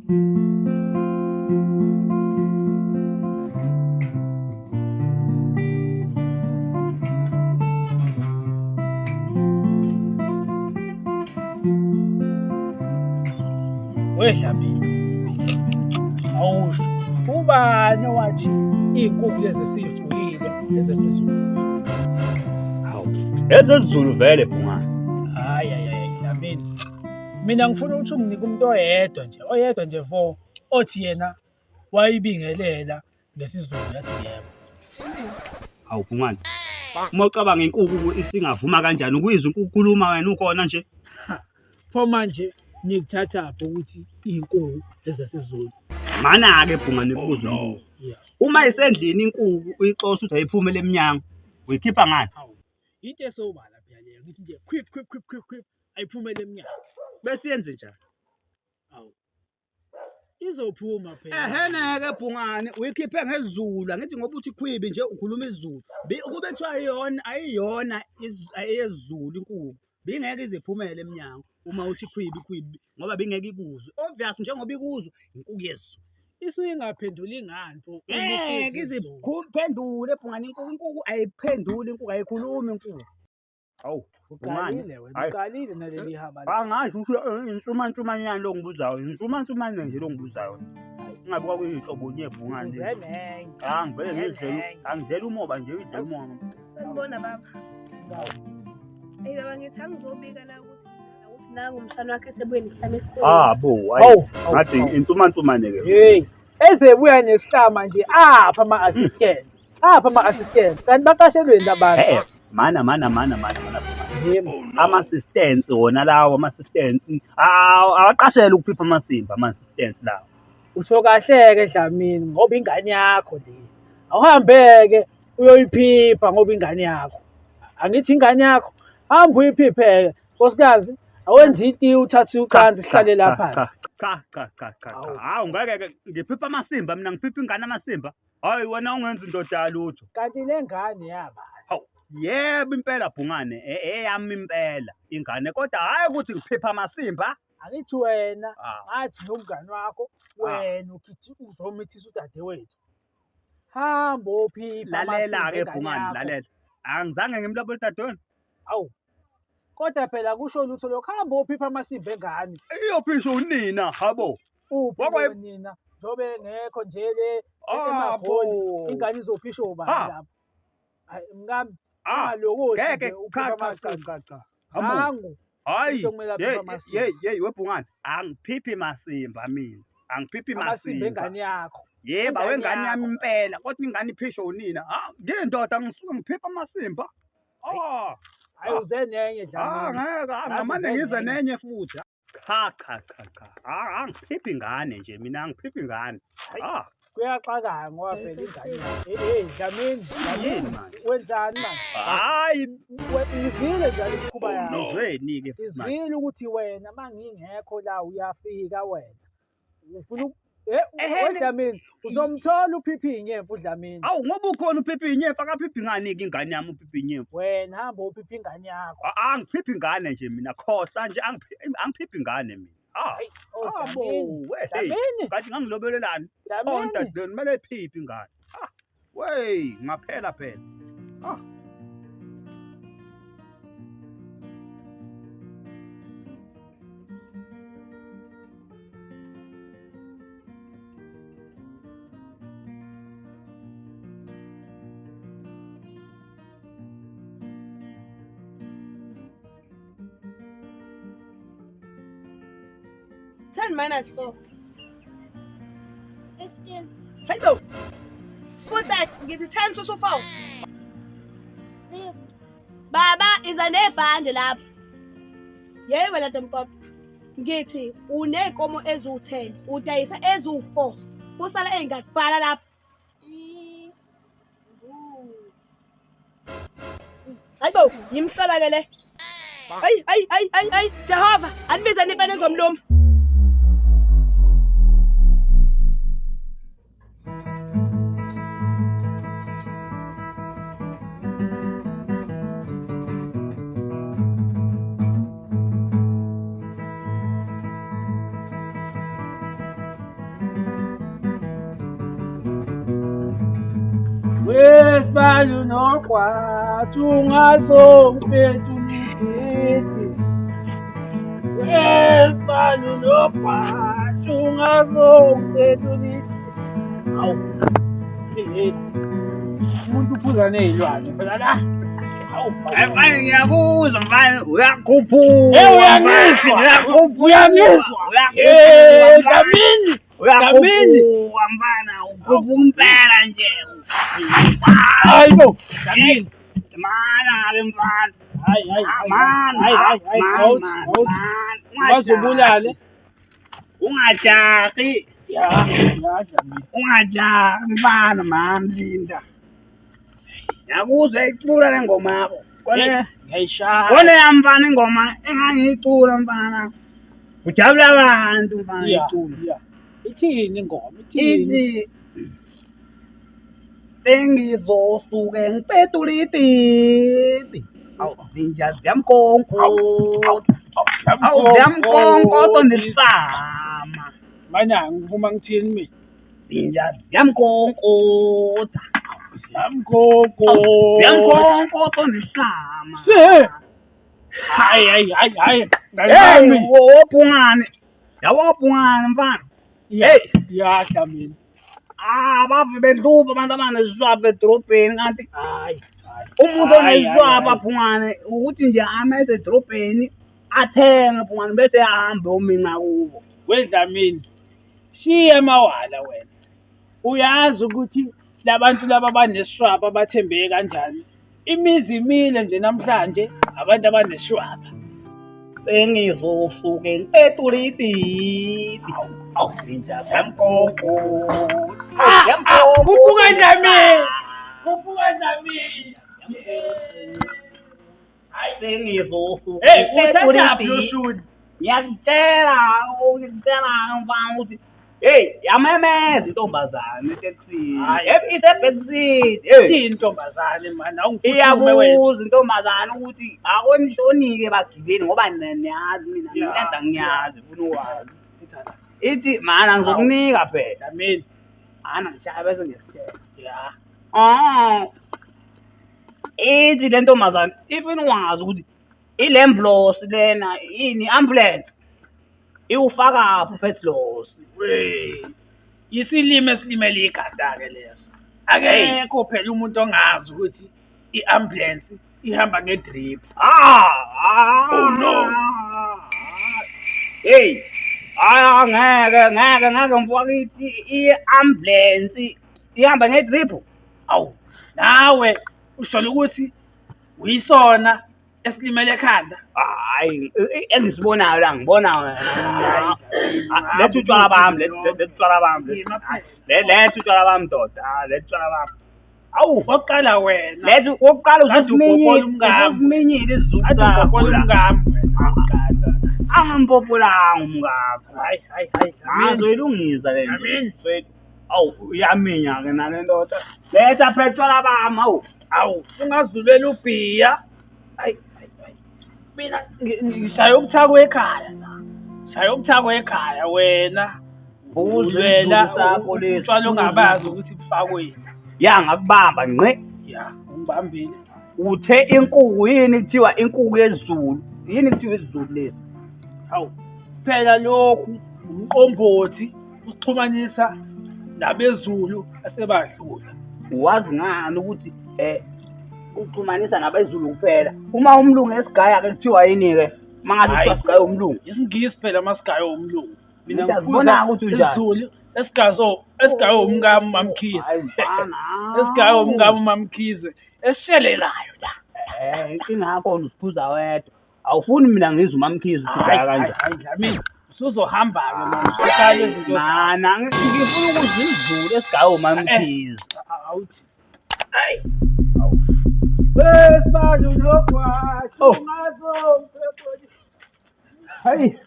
Wedlamini, awusho ubani owathi iy'nkukhu lezi siy'fuyile ezesizulu? Hawu, ezesizulu vele Bhungane. Hhayi, Dlamini. Mina ngifuna ukuthi unginike umuntu oyedwa nje vo othi yena wayibingelela ngesizulu yathi yebo. Hawu Bhungane, uma ucabanga inkukhu isingavuma kanjani ukuyizwa inkukhu ukhuluma wena ukhona nje? Pho manje nikuthathaphi ukuthi iy'nkukhu ezesizulu? Mana-ke Bhungane kubuza umbuzo. Yeah. Uma isendlini inkukhu uyixosha uthi ayiphumele emnyango, uyikhipha ngani? Hawu, into esobala phela leyo, ngithi nje khwip ayiphumele emnyango. Bese yenze njani? Hawu, izophuma phela. Ehene-ke Bhungane, uyikhiphe ngesiZulu, angithi ngoba uthi khwibi nje ukhuluma isiZulu. Ukube kuthiwa ayiyona eyesiZulu inkukhu, bingeke ize iphumele emnyango uma uthi khwibi, ngoba bingeke ikuzwe. Obvious njengoba ikuzwe, inkukhu yesiZulu. Isuke ingaphenduli ngani pho? Ngeke iziphendule Bhungane, inkukhu ayiphenduli, inkukhu ayikhulumi inkukhu. Hawu, Uqalile wena, uqalile naleli haba. angazi ukuthi insumansumanyana lo ngibuzayo, insumansumane nje lo ngibuzayo. Ingabe kwakuyihlobo nye Bhungane. Uzenenge. Angizeli umoba nje, uyidlela umoba. Sanibona baba. Hey baba, ngithi angizobika la ukuthi nangu umshana wakhe sebuye nihlame esikoleni. Bo, hayi. Ngathi insumansumane ke. Hey, ezebuya nesihlama nje apha ama-assistants. Kanti baqashelweni abantu. Mana ama-assistants wona lawo ama-assistants awaqashele ukuphipha ama-assistants lawo. Usho kahle-ke Dlamini ngoba ingane yakho le. Awuhambe-ke uyoyiphipha ngoba ingane yakho. Angithi ingane yakho, hamba uyiphiphe-ke. Nkosikazi, awenze itiye uthathe ucansi sihlale lapha. Hawu, ngeke ngiphipha amasimba, mina ngiphipha ingane amasimba. Hayi wena ungenza indoda lutho. Kanti le ngane yaba. Yebo impela Bhungane, eyami impela ingane, kodwa hhayi ukuthi ngiphipha amasimba. Angithi wena, ngathi nomngane wakho, wena uzomithisa udadewethu. Hamba ophipha amasimba. Lalela-ke Bhungane, lalela. Angizange ngimlobole udadewenu. Awu, kodwa phela kusho lutho lokho, hamba ophipha amasimba engane. Iyophisha unina, habo. Uphi nina, njobe ngekho nje le emagoli, ingane izophisha ubani lapho. Hayi mngami. Ngeke cha. Hayi, yeyi weBhungane, angiphiphi masimba mina. Angiphiphi masimba engane yakho. Yebo, wengane yami impela, kodwa ingane iphisha unina. Ngiyindoda ngisuke ngiphipha amasimba. Hayi uze nenye Dlamini. Ngeke, ngamane ngize nenye futhi. Cha. Angiphiphi ingane nje mina, angiphiphi ingane. Kuyaxakaya ngoba phela ingane. Dlamini, wenzani manje? Hayi, ngizwile njalo imikhuba yakho. Ngizweni-ke. Ngizwile ukuthi wena mangingekho la uyafika wena. Ufuna Dlamini, uzomthola uphiphi inyemfu Dlamini. Awu, ngoba ukhona uphiphi inyemfu, akaphiphi ngani-ke ingane yami uphiphi inyemfu. Wena hamba uphiphi ingane yakho. Angiphiphi ingane nje mina, khohlwa nje angiphiphi ingane mina. Dlamini. Kanti ngangilobelelani? Konta kumele iphiphi ingane. Ngaphela phela. Ten minus 4. 15. Hello. What's that? Ngithi 10 so 4. 6. Baba iza nebhande lapha. Yey wena Ntomkopo. Ngithi uneyinkomo ezu10, udayisa ezu4. Kusala engakubhala lapha. Hayibo, yimhlola ke le. Hayi, Jehova, anibize nipene ngomlomo. wesibali unogwaja ungazongiphethu nigidi. Wesibali unogwaja ungazongiphethu nigidi. Hawu, umuntu uphuza ney'lwane phela la. Hawu, Mfana ngiyakuzwa mfana uyakhuphuka. uyaniswa, uyaniswa. Dlamini, Uyakhuphuka mfana ukhuphuka impela nje. hayi bo, Dlamini. Mana-ke mfana. Hayi, Man. ungazubulale. Ungajahi. Ya, Dlamini. Ungajahi mfana man Linda. Ngiyakuzwa icula le ngoma yakho. Ngiyayishaya. Kole mfana ingoma engangiyicula mfana. Kujabula abantu mfana icula. Ya. Ithini ingoma? Ithini? Ithi bengizosuke ngipetule ititi. Awu ninja ziyamkonkoda. Awu ziyamkonkoda ndisama. Manje ngivuma ngithini mina? Ninja ziyamkonkoda. Yamgogo. Ziyamkonkoda ndisama. Se. Hayi. Hey, Ngami. wophungane. Yawophungane mfana. Hey. Ya, Dlamini. Bave bedluba abantu abanesishwapha edrobheni kanti Hayi. umuntu onesishwapha phungane ukuthi nje ameze edrobheni athenge phungane bese ahambe ominca kubo. Wedlamini. Shiya amawala wena. Uyazi ukuthi labantu laba banesishwapha bathembeke kanjani. Imizi imile nje namhlanje abantu abanesishwapha. Bengizosuke ngipetule ititi. Awusinja ziyamkonko. Khuphuka Dlamini. Khuphuka Dlamini. Bengizosuke Hey, ngipetule uthathaphi lo ititi. shuni? Ngiyakutshela mfana ukuthi hey yamemeza intombazane eteksini. Hayi. Isebackseat. Ithini intombazane man? Awungikhulume wena. Iyabuza intombazane ukuthi akonishonike bagibeli ngoba niyazi mina Ya. ngiyenda ngiyazi ufuna ukwazi. Ithana. Ithi mana ngizokunika phela. Dlamini. Ana ngishaya bese ngiyakutshela. Ya. Ithi le ntombazane ifuna ukwazi ukuthi ilemblos lena yini ambulance. Iwufaka phi pet loss. Isilimo esilimele igada ke leso. Akekho phela umuntu ongazi ukuthi iambulance ihamba ngedrip. Oh, no. Hey. Ngeke mfowethu i-ambulance ihamba ngedrip. Awu, nawe usho ukuthi uyisona esilimele ekhanda. Hayi engisibonayo la ngibona wena. Lethu utshwala bami, lethu utshwala bami. Lethu utshwala bami doda, lethu utshwala bami. Awu, Oqala wena. lethu oqala Kade ugogola umngamo. usuminyile isizulu Athi sakho ugogola la. umngamo wena. Oqala. Angimpopulanga umngakho. Hayi. Azoyilungisa le Dlamini. nto. Awu uyaminya ke nale ndoda. Letha phethwala bami awu. Awu, ungazidulela ubhiya. Hayi. Mina ngishaya ubuthako ekhaya la. Shaya ubuthako ekhaya wena. Uzwela sakho lesi. Utshwala ongabazi ukuthi bufakweni. Ya ngakubamba ngqe. Ya, ungibambile. Uthe inkukhu yini kuthiwa inkukhu yesiZulu. Yini kuthiwa isiZulu lesi? Hawu, phela lokhu umqombothi usixhumanisa nabezulu asebadlula. Uwazi ngani ukuthi ukuxhumanisa nabeZulu kuphela. Uma umlungu esigaya ke kuthiwa yini ke? Mangathi kuthiwa sigaya umlungu. Isingisi phela masigayo umlungu. Mina Ngiyazibona ukuthi unjani. isiZulu esigayo umngamo mamkhize. Hayi mfana. Esigayo umngamo mamkhize. Esishelelayo la. Inkinga yakho usiphuza wedwa. Awufuni mina ngizwe uMamkhize ukuthi ugaya kanjani. Hayi Dlamini. Usuzohamba-ke manje usuqala izinto zakho. Mana ngifuna ukuzwa isiZulu esigaya uMamkhize. Awuthi. Hayi. Wesibali unogwaja Oh. ungazongiphethu. Hayi.